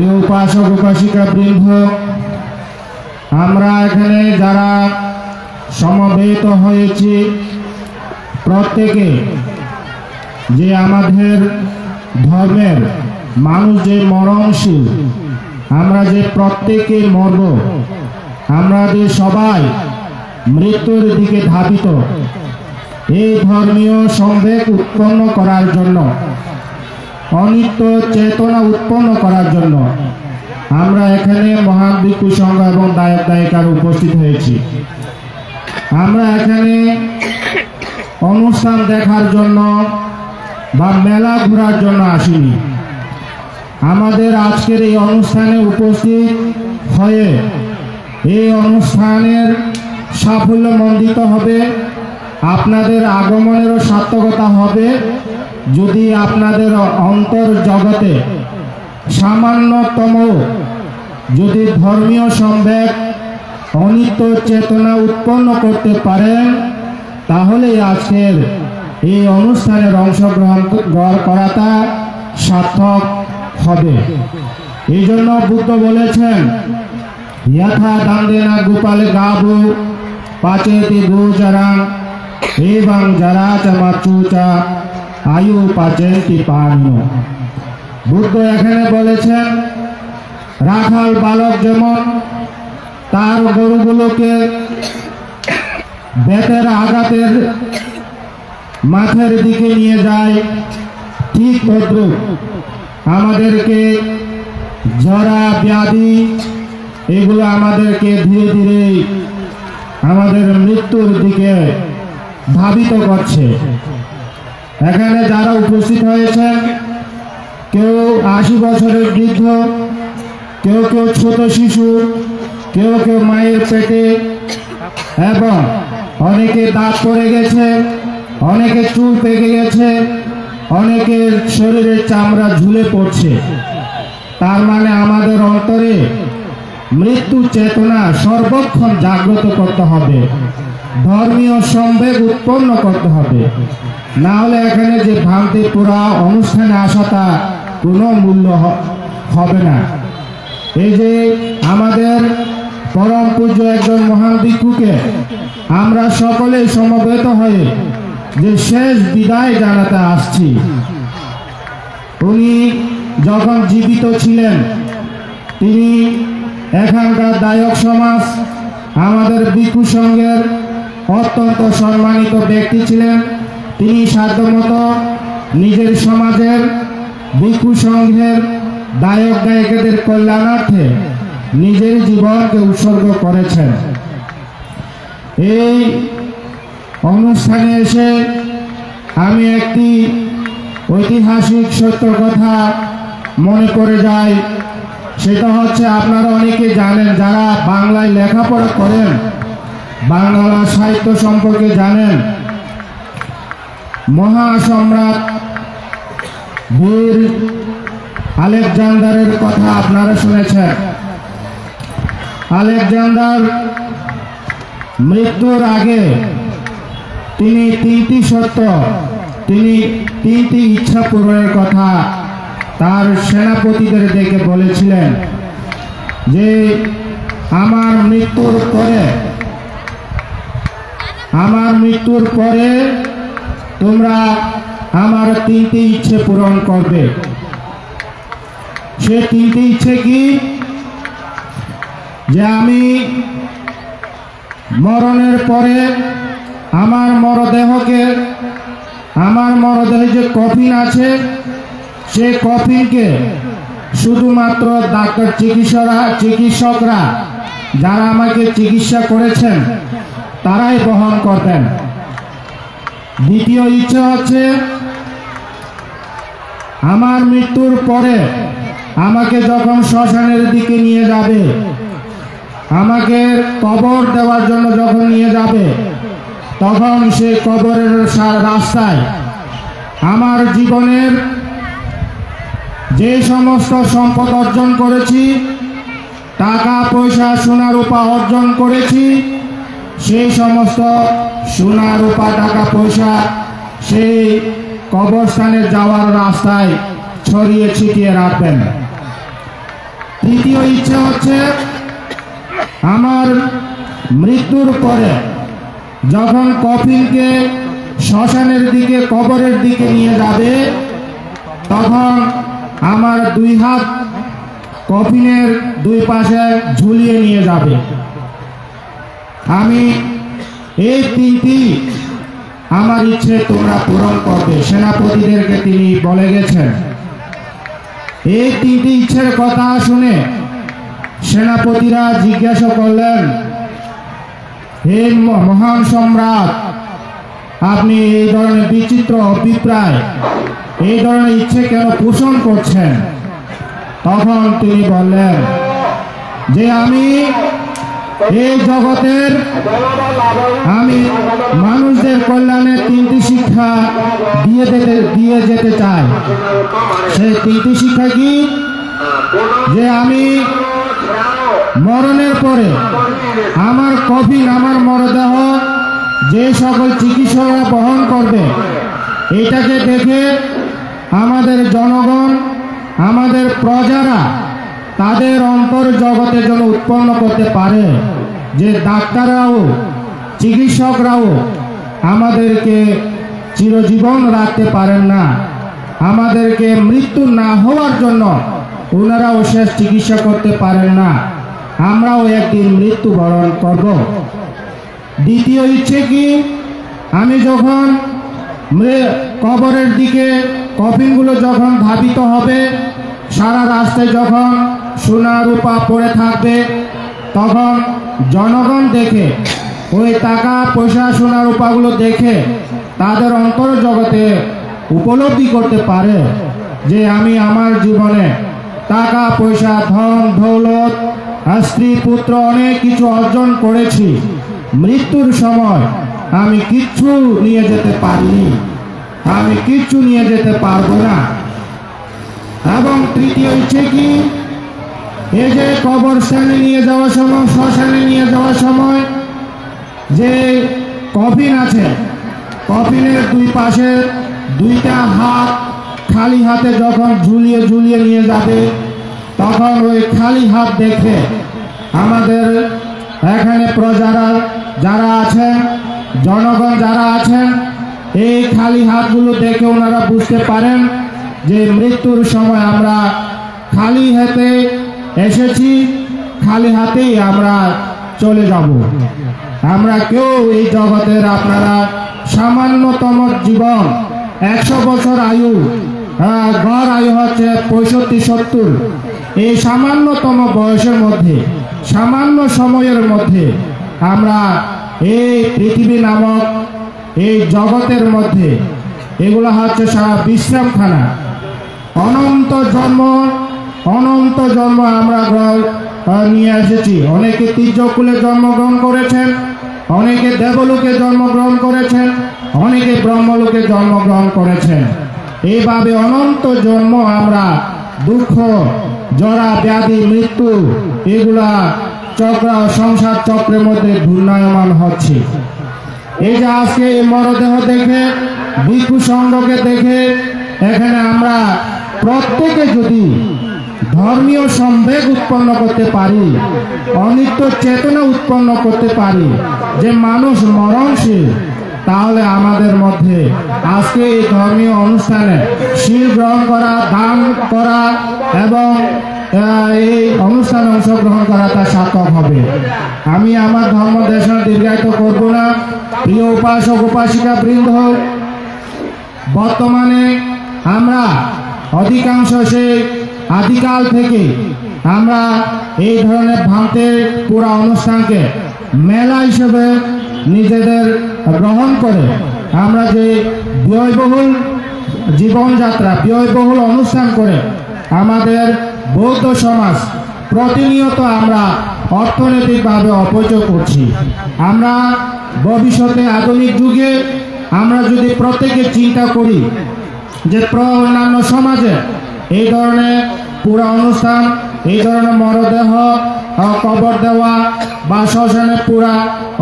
প্রিয় উপাসক উপাসিকা বৃন্দ, আমরা এখানে যারা সমবেত হয়েছি প্রত্যেকে যে আমাদের ধর্মের মানুষ যে মরণশীল, আমরা যে প্রত্যেকে মরব, আমরা যে সবাই মৃত্যুর দিকে ধাবিত, এই ধর্মীয় সংবেগ উৎপন্ন করার জন্য, অনিত্য চেতনা উৎপন্ন করার জন্য আমরা এখানে মহান ভিক্ষু সংঘ এবং দায়ক দায়িকার উপস্থিত হয়েছি। আমরা এখানে অনুষ্ঠান দেখার জন্য বা মেলা ঘোরার জন্য আসিনি। আমাদের আজকের এই অনুষ্ঠানে উপস্থিত হয়ে এই অনুষ্ঠানের সাফল্যমণ্ডিত হবে, আপনাদের আগমনেরও সার্থকতা হবে যদি আপনাদের অন্তর জগতে সামান্যতম যদি ধর্মীয় সংবেগ অনিত্য চেতনা উৎপন্ন করতে পারেন, তাহলে আজকের এই অনুষ্ঠানের অংশগ্রহণ করাটা সার্থক হবে। এই জন্য বুদ্ধ বলেছেন, যথা দান্দেনা গোপালে গাবু পাচেতি গোচরাং এবং যারা চামাচুচা আয়ু পাচেতি পান্য। বুদ্ধ এখানে বলেছেন, রাখাল বালক যেমন তার গরুগুলোকে বেতের আঘাতের মাঠের দিকে নিয়ে যায়, ঠিক তদ্রূপ আমাদেরকে জরা ব্যাধি এগুলো আমাদেরকে ধীরে ধীরে আমাদের মৃত্যুর দিকে ধাবিত করছে। এখানে যারা উপস্থিত হয়েছেন, কেউ 80 বছরের বৃদ্ধ, কেউ কেউ ছোট শিশু, কেউ কেউ মায়ের পেটে, এবং অনেকে দাঁত পড়ে গেছে, অনেকে চুল পেকে গেছে, অনেকের শরীরের চামড়া ঝুলে পড়ছে। তার মানে আমাদের অন্তরে মৃত্যু চেতনা সর্বক্ষণ জাগ্রত করতে হবে, ধর্মীয় সংবেগ উৎপন্ন করতে হবে। না হলে এখানে যে ভ্রান্তি পুরা অনুষ্ঠানে আসাটা কোনো মূল্য হবে না। এই যে আমাদের পরম পূজ্য একজন মহান ভিক্ষুকে আমরা সকলেই সমবেত হয়ে যে শেষ বিদায় জানাতে আসছি, উনি যখন জীবিত ছিলেন তিনি এখানকার দায়ক সমাজ, আমাদের ভিক্ষু সংঘের অত্যন্ত সম্মানিত ব্যক্তি ছিলেন। তিনি সাধ্যমতো নিজের সমাজের ভিক্ষু সংঘের দায়ক দায়িকাদের কল্যাণার্থে নিজের জীবনকে উৎসর্গ করেছেন। এই অনুষ্ঠানে এসে আমি একটি ঐতিহাসিক সত্য কথা মনে পড়ে যায়। সেটা হচ্ছে, আপনারা অনেকে জানেন, যারা বাংলায় লেখাপড়া করেন, বাংলা সাহিত্য সম্পর্কে জানেন, মহাসম্রাট বীর আলেকজান্ডারের কথা আপনারা শুনেছেন। আলেকজান্ডার মৃত্যুর আগে তিনি তিনটি ইচ্ছা পূরণের কথা তার সেনাপতিদের ডেকে বলেছিলেন যে আমার মৃত্যুর পরে তোমরা আমার তিনটি ইচ্ছে পূরণ করবে। সে তিনটি ইচ্ছে কি? যে আমি মরণের পরে আমার মরদেহে যে কফিন আছে, সেই কফিনকে শুধুমাত্র ডাক্তার চিকিৎসকরা যারা আমাকে চিকিৎসা করেছেন তারাই বহন করবেন। দ্বিতীয় ইচ্ছা হচ্ছে, আমার মৃত্যুর পরে আমাকে যখন শ্মশানের দিকে নিয়ে যাবে, আমাকে কবর দেওয়ার জন্য যখন নিয়ে যাবে, তখন সেই কবরের রাস্তায় আমার জীবনের যে সমস্ত সম্পদ অর্জন করেছি, টাকা পয়সা সোনা রূপা অর্জন করেছি, সেই সমস্ত সোনা রূপা টাকা পয়সা সেই কবরস্থানে যাওয়ার রাস্তায় ছড়িয়ে ছিটিয়ে রাখবেন। তৃতীয় ইচ্ছে হচ্ছে আমার মৃত্যুর পরে যখন কফিনকে শ্মশানের দিকে, কবরের দিকে নিয়ে যাবে, তখন আমার দুই হাত কফিনের দুই পাশে ঝুলিয়ে নিয়ে যাবে। আমি এই তিনটি আমার ইচ্ছে তোমরা পূরণ করবে, সেনাপতিদেরকে তিনি বলে গেছেন। এই তিনটি ইচ্ছের কথা শুনে সেনাপতিরা জিজ্ঞাসা করলেন, হে মহান সম্রাট, আপনি এই ধরনের বিচিত্র অভিপ্রায়, এই ধরনের ইচ্ছে কেন পোষণ করছেন? তখন তিনি বললেন যে আমি এই জগতের, আমি মানুষদের কল্যাণে তিনটি শিক্ষা দিয়ে যেতে চাই। সেই তিনটি শিক্ষা কি? যে আমি মরণের পরে আমার কফিন, আমার মরদেহ যে সকল চিকিৎসকরা বহন করবে, এটাকে দেখে আমাদের জনগণ, আমাদের প্রজারা তাদের অন্তর জগতের জন্য উৎপন্ন করতে পারে যে ডাক্তাররাও, চিকিৎসকরাও আমাদেরকে চিরজীবন রাখতে পারেন না, আমাদেরকে মৃত্যু না হওয়ার জন্য ওনারাও শেষ চিকিৎসা করতে পারেন না, আমরাও একদিন মৃত্যুবরণ করব। দ্বিতীয় ইচ্ছে কি? আমি যখন কবরের দিকে কফিনগুলো যখন ধাবিত হবে, সারা রাস্তায় যখন সোনা রূপা পড়ে থাকবে, তখন জনগণ দেখে, ওই টাকা পয়সা সোনা রূপাগুলো দেখে তাদের অন্তর জগতে উপলব্ধি করতে পারে যে আমি আমার জীবনে টাকা পয়সা, ধন দৌলত, স্ত্রী পুত্র অনেক কিছু অর্জন করেছি, মৃত্যুর সময় আমি কিচ্ছু নিয়ে যেতে পারিনি, আমি কিচ্ছু নিয়ে যেতে পারবো না। এবং তৃতীয় ইচ্ছে কি? এই যে কবরস্থানে নিয়ে যাওয়ার সময়, শ্মশানে নিয়ে যাওয়ার সময় যে কফিন আছে, কফিনের দুই পাশে দুইটা হাত খালি হাতে যখন ঝুলিয়ে ঝুলিয়ে নিয়ে যাবে, তখন ওই খালি হাত দেখে আমাদের এখানে প্রজারা যারা আছেন, জনগণ যারা আছেন, এই খালি হাতগুলো দেখে ওনারা বুঝতে পারেন যে মৃত্যুর সময় আমরা খালি হাতে এসেছি, খালি হাতেই আমরা চলে যাব। আমরা কেউ এই জগতের, আপনারা সামান্যতম জীবন 100 বছর আয়ু, গড় আয়ু হচ্ছে 65-70, এই সামান্যতম বয়সের মধ্যে, সামান্য সময়ের মধ্যে আমরা এই পৃথিবী নামক এই জগতের মধ্যে, এগুলো হচ্ছে সারা বিশ্রামখানা। অনন্ত জন্ম আমরা নিয়ে এসেছি। অনেকে তীর্যকুলে জন্মগ্রহণ করেছেন, অনেকে দেবলোকে জন্মগ্রহণ করেছেন, অনেকে ব্রহ্মলোকে জন্মগ্রহণ করেছেন। এইভাবে অনন্ত জন্ম আমরা দুঃখ, জরা, ব্যাধি, মৃত্যু, এগুলা চক্র, সংসার চক্রের মধ্যে ঘূর্ণায়মান হচ্ছে। এই যে আজকে এই মরদেহ দেখে, ভিক্ষু সংঘকে দেখে, এখানে আমরা প্রত্যেকে যদি ধর্মীয় সম্বেগ উৎপন্ন করতে পারি, অনিত্য চেতনা উৎপন্ন করতে পারি যে মানুষ মরণশীল, তাহলে আমাদের মধ্যে আজকে এই ধর্মীয় অনুষ্ঠানে শীল গ্রহণ করা, দান করা এবং এই অনুষ্ঠানে অংশগ্রহণ করা তার সার্থক হবে। আমি আমার ধর্ম দেশনা দীর্ঘায়িত করব না। প্রিয় উপাসক উপাসিকা বৃন্দ, বর্তমানে আমরা অধিকাংশ সেই আদিকাল থেকে আমরা এই ধরনের ভ্রান্তের পুরা অনুষ্ঠানকে মেলা হিসেবে নিজেদের গ্রহণ করে আমরা যে ব্যয়বহুল জীবনযাত্রা, ব্যয়বহুল অনুষ্ঠান করে আমাদের বৌদ্ধ সমাজ প্রতিনিয়ত আমরা অর্থনৈতিকভাবে অপচয় করছি। আমরা ভবিষ্যতে আধুনিক যুগে আমরা যদি প্রত্যেকে চিন্তা করি যে অন্যান্য সমাজে এই ধরনের পুরা অনুষ্ঠান, এই ধরনের মরদেহ কবর দেওয়া বা শ্মশানে পুরা,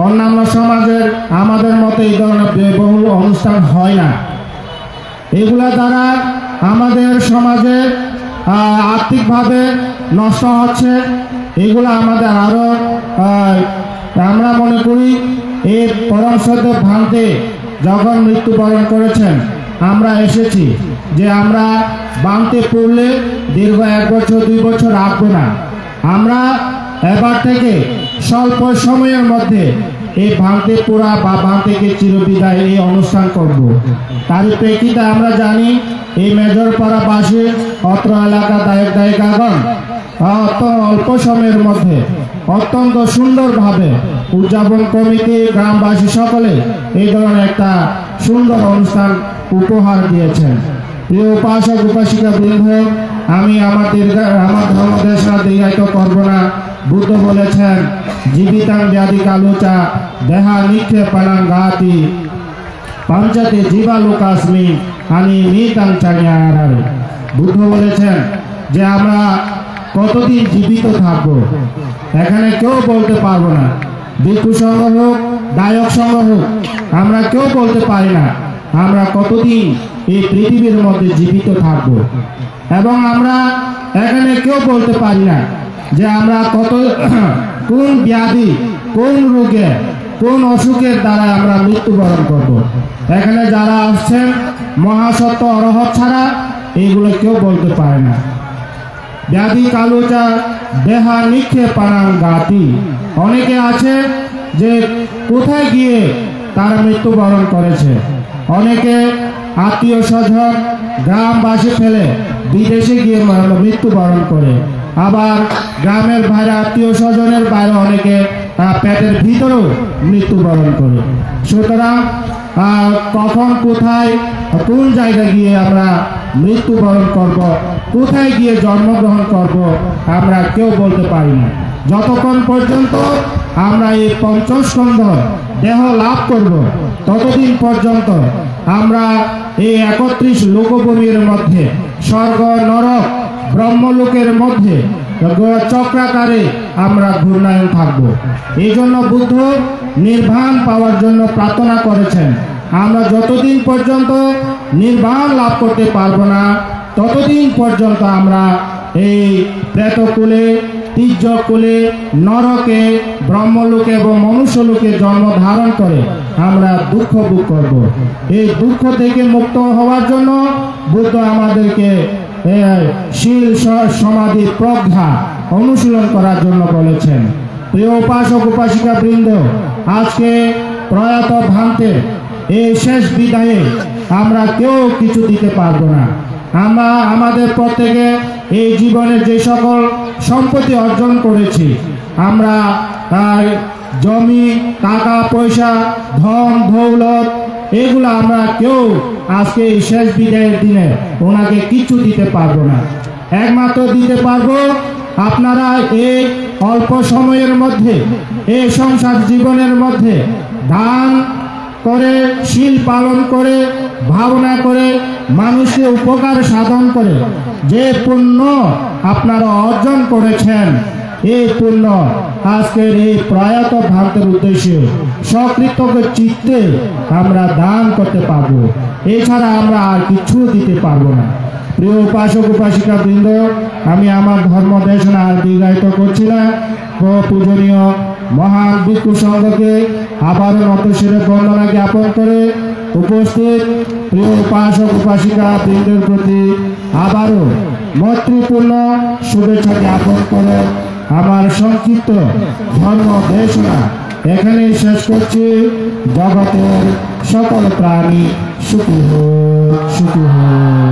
অন্যান্য সমাজের আমাদের মতো এই ধরনের ব্যয়বহুল অনুষ্ঠান হয় না। এগুলা দ্বারা আমাদের সমাজে আর্থিকভাবে নষ্ট হচ্ছে, এগুলো আমাদের আরো আমরা মনে করি এই পরম শ্রদ্ধেয় ভান্তে যখন মৃত্যুবরণ করেছেন আমরা এসেছি যে আমরা বাঁধতে পড়লে দীর্ঘ 1 বছর 2 বছর রাখবো না। আমরা এবার থেকে স্বল্প সময়ের মধ্যে এই ভাঙতে পোড়া বা ভাঙতে চিরবিদায় এই অনুষ্ঠান করব। তারই প্রেক্ষিতে আমরা জানি এই মেজরপাড়াবাসী অত্র এলাকা দায়ক দায়িকাগণ অল্প সময়ের মধ্যে অত্যন্ত সুন্দরভাবে উদযাপন কমিটি গ্রামবাসী সকলে এই ধরনের একটা সুন্দর অনুষ্ঠান উপহার দিয়েছেন। প্রিয় উপাসক উপাসিকা বৃন্দ, আমি আমার ধর্মদেশনা দীর্ঘায়িত করব না। বুদ্ধ বলেছেন জীবিতাং ব্যাধি কালুচা দেহা নিক্ষেপণাং গাতি পাঞ্চাতে জীবালোকাস্মি আমি মৃতাং চারিয়ার। বুদ্ধ বলেছেন যে আমরা কতদিন জীবিত থাকবো এখানে কেউ বলতে পারবো না। ভিক্ষু সংঘ হোক, গায়ক সংঘ হোক, আমরা কেউ বলতে পারি না আমরা কতদিন এই পৃথিবীর মধ্যে জীবিত থাকব। এবং আমরা এখানে কেউ বলতে পারি না যে আমরা কোন ব্যাধি, কোন রোগে, কোন অসুখের দ্বারা আমরা মৃত্যুবরণ করব। এখানে যারা আসছেন মহাসত্য অরহত ছাড়া এইগুলো কেউ বলতে পারে না। ব্যাধি কালুচা দেহা নিক্ষেপণাং গাতি, অনেকে আছে যে কোথায় গিয়ে তারা মৃত্যুবরণ করেছে। অনেকে আত্মীয় স্বজন গ্রামবাসী ফেলে বিদেশে গিয়ে মৃত্যুবরণ করে। আবার গ্রামের বাইরে আত্মীয় স্বজনের বাইরে অনেকে পেটের ভিতরেও মৃত্যুবরণ করে। সুতরাং কখন কোথায় কোন জায়গায় গিয়ে আমরা মৃত্যুবরণ করব, কোথায় গিয়ে জন্মগ্রহণ করব আমরা কেউ বলতে পারি না। যতক্ষণ পর্যন্ত আমরা এই পঞ্চস্কন্ধ দেহ লাভ করব ততদিন পর্যন্ত আমরা এই 31 লোকভূমির মধ্যে স্বর্গ নরক ব্রহ্মলোকের মধ্যে চক্রাকারে আমরা ঘূর্ণায়ন থাকব। এই জন্য বুদ্ধ নির্বাণ পাওয়ার জন্য প্রার্থনা করেছেন। আমরা যতদিন পর্যন্ত নির্বাণ লাভ করতে পারবো না ততদিন পর্যন্ত আমরা এই প্রেতকুলে, তির্যকুলে, নরকে, ব্রহ্মলোকে এবং মনুষ্যলোকে জন্ম ধারণ করে আমরা দুঃখ ভোগ করব। এই দুঃখ থেকে মুক্ত হওয়ার জন্য বুদ্ধ আমাদেরকে শীল সমাধি প্রজ্ঞা অনুশীলন করার জন্য বলেছেন। প্রিয় উপাসক উপাসিকা বৃন্দ, আজকে প্রয়াত ভান্তে এই শেষ বিদায়ে আমরা কেউ কিছু দিতে পারবো না। আমরা আমাদের প্রত্যেকে এই জীবনে যে সকল সম্পত্তি অর্জন করেছি, আমরা জমি, টাকা পয়সা, ধন দৌলত, এগুলো আমরা কেউ আজকে এই শেষ বিদায়ের দিনে ওনাকে কিছু দিতে পারবো না। একমাত্র দিতে পারবো আপনারা এই অল্প সময়ের মধ্যে এই সংসার জীবনের মধ্যে দান করে, শীল পালন করে, ভাবনা করে, মানুষের উপকার সাধন করে যে পুণ্য আপনারা অর্জন করেছেন, এই পুণ্য আজকের এই প্রয়াত ভারতের উদ্দেশ্যে সকৃতজ্ঞ চিত্তে আমরা দান করতে পারবো। এছাড়া আমরা আর কিছু দিতে পারবো না। প্রিয় উপাসক উপাসিকা বৃন্দ, আমি আমার ধর্ম দেশনা আর দীর্ঘায়িত করছি না। পূজনীয় মহান ভিক্ষু সংঘকে আবারও নতশিরে বন্দনা জ্ঞাপন করে উপস্থিত প্রিয় উপাসক উপাসিকা বৃন্দের প্রতি আবারও মৈত্রীপূর্ণ শুভেচ্ছা জ্ঞাপন করে আমার সংক্ষিপ্ত ধর্ম দেশনা এখানেই শেষ করছি। জগতের সকল প্রাণী সুখী হোক, সুখী হোক।